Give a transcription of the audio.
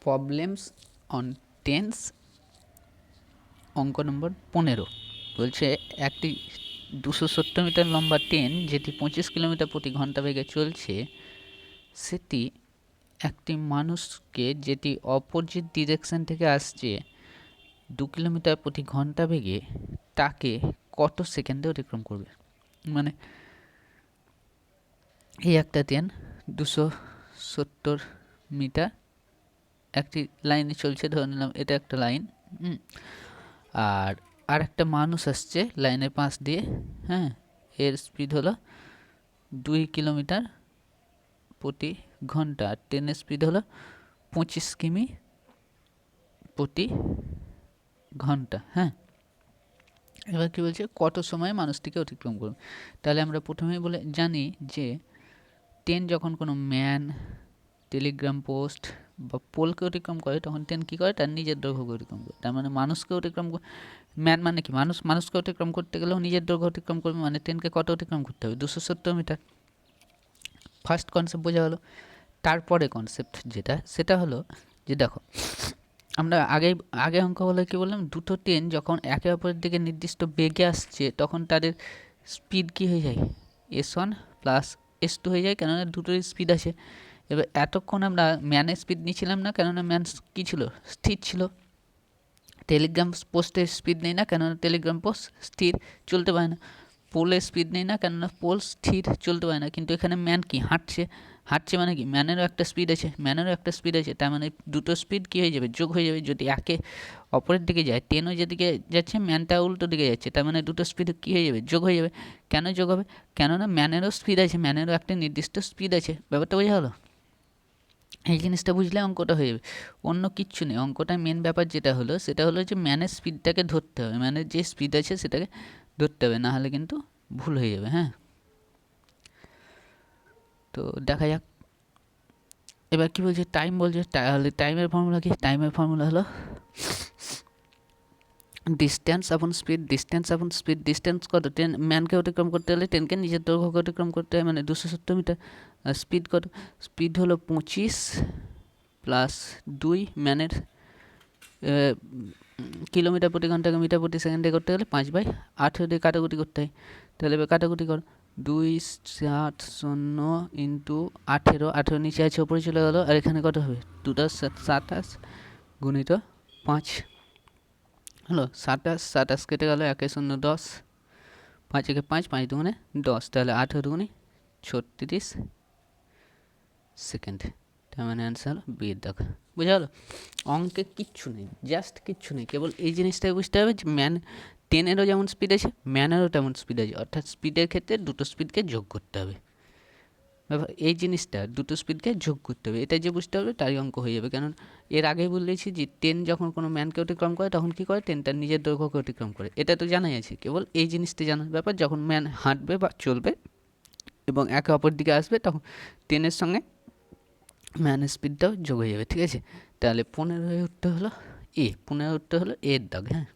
Problems on tense, অঙ্ক নম্বর 15 বলছে একটি 270 মিটার লম্বা ট্রেন যেটি 25 কিলোমিটার প্রতি ঘন্টা বেগে চলছে, সেটি একটি মানুষকে যেটি অপোজিট ডিরেকশন থেকে আসছে 2 কিলোমিটার প্রতি ঘন্টা বেগে তাকে কত সেকেন্ডে অতিক্রম করবে। মানে এই একটা ট্রেন 270 মিটার একটি লাইনে চলছে, ধরে নিলাম এটা একটা লাইন, আর একটা মানুষ আসছে লাইনের পাশ দিয়ে, হ্যাঁ, এর স্পিড হলো 2 কিলোমিটার প্রতি ঘন্টা, আর ট্রেনের স্পিড হলো 25 কিমি প্রতি ঘন্টা। হ্যাঁ, এবার কি বলছে কত সময়ে মানুষটিকে অতিক্রম করবে। তাহলে আমরা প্রথমেই বলে জানি যে ট্রেন যখন কোনো ম্যান, টেলিগ্রাম পোস্ট বা পোলকে অতিক্রম করে তখন ট্রেন কী করে, তার নিজের দৈর্ঘ্যকে অতিক্রম করে। তার মানে মানুষকে অতিক্রম, ম্যান মানে কি মানুষকে অতিক্রম করতে গেলেও নিজের দৈর্ঘ্য অতিক্রম করবে, মানে ট্রেনকে কত অতিক্রম করতে হবে, 270 মিটার। ফার্স্ট কনসেপ্ট বোঝা হলো। তারপরে কনসেপ্ট যেটা, সেটা হলো যে দেখো আমরা আগে অঙ্ক বলে কি বললাম, দুটো ট্রেন যখন একে অপরের দিকে নির্দিষ্ট বেগে আসছে তখন তাদের স্পিড কি হয়ে যায়, S1 প্লাস S2 হয়ে যায়, কেননা দুটোরই স্পিড আছে। এবার এতক্ষণ আমরা ম্যানের স্পিড নিচ্ছিলাম না, কেননা ম্যান কী ছিল, স্থির ছিল। টেলিগ্রাম পোস্টের স্পিড নেই না, কেননা টেলিগ্রাম পোস্ট স্থির, চলতে পারে না। পোলের স্পিড নেই না, কেননা পোল স্থির, চলতে পারে না। কিন্তু এখানে ম্যান কি হাঁটছে মানে কি ম্যানেরও একটা স্পিড আছে, তার মানে দুটো স্পিড কী হয়ে যাবে, যোগ হয়ে যাবে। যদি একে অপরের দিকে যায়, ট্রেনও যেদিকে যাচ্ছে ম্যানটা উল্টো দিকে যাচ্ছে, তার মানে দুটো স্পিড কী হয়ে যাবে, যোগ হয়ে যাবে। কেন যোগ হবে, কেননা ম্যানেরও স্পিড আছে, ম্যানেরও একটা নির্দিষ্ট স্পিড আছে। ব্যাপারটা বোঝা হলো। এই জিনিসটা বুঝলে অঙ্কটা হয়ে যাবে, অন্য কিচ্ছু নেই। অঙ্কটা মেন ব্যাপার যেটা হলো সেটা হলো যে ম্যানের স্পিডটাকে ধরতে হবে, ম্যানের যে স্পিড আছে সেটাকে ধরতে হবে, না হলে কিন্তু ভুল হয়ে যাবে। হ্যাঁ, তো দেখা যাক এবার কি বলছে, টাইম বলছে। তাহলে টাইমের ফর্মুলা কি, টাইমের ফর্মুলা হলো ডিস্টেন্স আপন স্পিড, ডিস্টেন্স কত, ট্রেন ম্যানকে অতিক্রম করতে হলে ট্রেনকে নিজের দৈর্ঘ্যকে অতিক্রম করতে হয়, মানে 270 মিটার। আর স্পিড কত, স্পিড হলো 25 প্লাস 2, ম্যানের কিলোমিটার প্রতি ঘন্টাকে মিটার প্রতি সেকেন্ডে করতে গেলে 5/18 দিয়ে কাটাকুটি করতে হয়। তাহলে এবার কাটাকুটি কর, 2 7 0 ইন্টু 18 নিচে আছে ওপরে চলে গেলো, আর এখানে কত হবে 2 27 গুণিত 5 হলো 27 কেটে গেলো, 1 0 10, 5 1 5, 5 2 10, তাহলে 18 2 36 সেকেন্ড। তার মানে অ্যান্সার বি এর দাগ। বোঝা গেলো, অঙ্কে কিচ্ছু নেই, জাস্ট কিচ্ছু নেই, কেবল এই জিনিসটাকে বুঝতে হবে যে ট্রেনেরও যেমন স্পিড আছে ম্যানেরও তেমন স্পিড আছে, অর্থাৎ স্পিডের ক্ষেত্রে দুটো স্পিডকে যোগ করতে হবে। এই জিনিসটা দুটো স্পিডকে যোগ করতে হবে, এটা যে বুঝতে হবে তারই অঙ্ক হয়ে যাবে। কারণ এর আগেই বলেছি যে ট্রেন যখন কোনো ম্যানকে অতিক্রম করে তখন কী করে, ট্রেনটার নিজের দৈর্ঘ্যকে অতিক্রম করে, এটা তো জানাই আছে। কেবল এই জিনিসটা জানার ব্যাপার, যখন ম্যান হাঁটবে বা চলবে এবং একে অপর দিকে আসবে তখন ট্রেনের সঙ্গে ম্যানের স্পিডটাও যোগ হয়ে যাবে। ঠিক আছে, তাহলে 15 উত্তর হলো এ, 15 উত্তর হলো এর দাগ। হ্যাঁ।